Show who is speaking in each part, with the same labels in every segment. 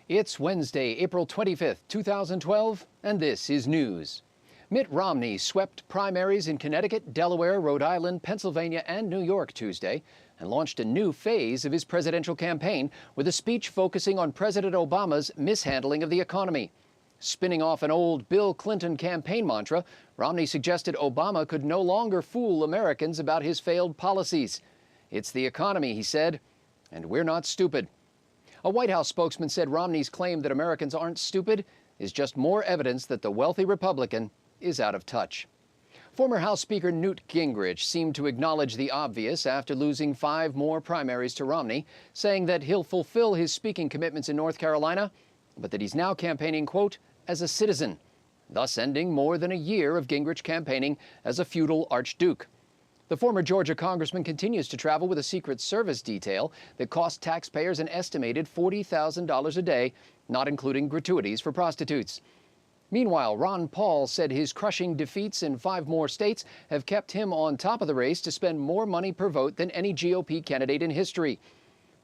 Speaker 1: It's Wednesday, April 25th, 2012, and this is news. Mitt Romney swept primaries in Connecticut, Delaware, Rhode Island, Pennsylvania, and New York Tuesday and launched a new phase of his presidential campaign with a speech focusing on President Obama's mishandling of the economy. Spinning off an old Bill Clinton campaign mantra, Romney suggested Obama could no longer fool Americans about his failed policies. "It's the economy," he said, "and we're not stupid." A White House spokesman said Romney's claim that Americans aren't stupid is just more evidence that the wealthy Republican is out of touch. Former House Speaker Newt Gingrich seemed to acknowledge the obvious after losing 5 more primaries to Romney, saying that he'll fulfill his speaking commitments in North Carolina, but that he's now campaigning, quote, as a citizen, thus ending more than a year of Gingrich campaigning as a feudal archduke. The former Georgia congressman continues to travel with a Secret Service detail that cost taxpayers an estimated $40,000 a day, not including gratuities for prostitutes. Meanwhile, Ron Paul said his crushing defeats in 5 more states have kept him on top of the race to spend more money per vote than any GOP candidate in history.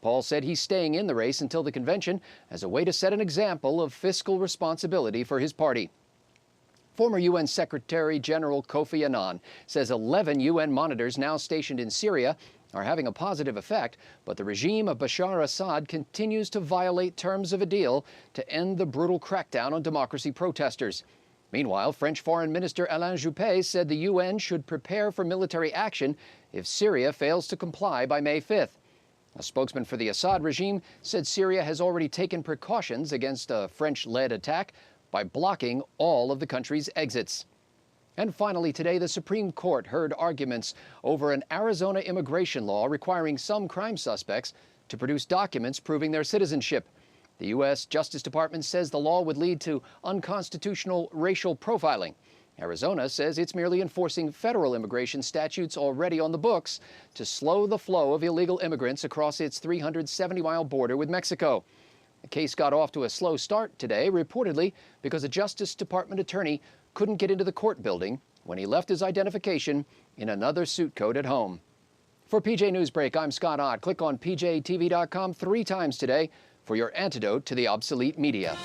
Speaker 1: Paul said he's staying in the race until the convention as a way to set an example of fiscal responsibility for his party. Former UN Secretary General Kofi Annan says 11 UN monitors now stationed in Syria are having a positive effect, but the regime of Bashar Assad continues to violate terms of a deal to end the brutal crackdown on democracy protesters. Meanwhile, French Foreign Minister Alain Juppé said the UN should prepare for military action if Syria fails to comply by May 5th. A spokesman for the Assad regime said Syria has already taken precautions against a French-led attack by blocking all of the country's exits. And finally today, the Supreme Court heard arguments over an Arizona immigration law requiring some crime suspects to produce documents proving their citizenship. The U.S. Justice Department says the law would lead to unconstitutional racial profiling. Arizona says it's merely enforcing federal immigration statutes already on the books to slow the flow of illegal immigrants across its 370-mile border with Mexico. The case got off to a slow start today, reportedly because a Justice Department attorney couldn't get into the court building when he left his identification in another suit coat at home. For PJ Newsbreak, I'm Scott Ott. Click on pjtv.com 3 times today for your antidote to the obsolete media.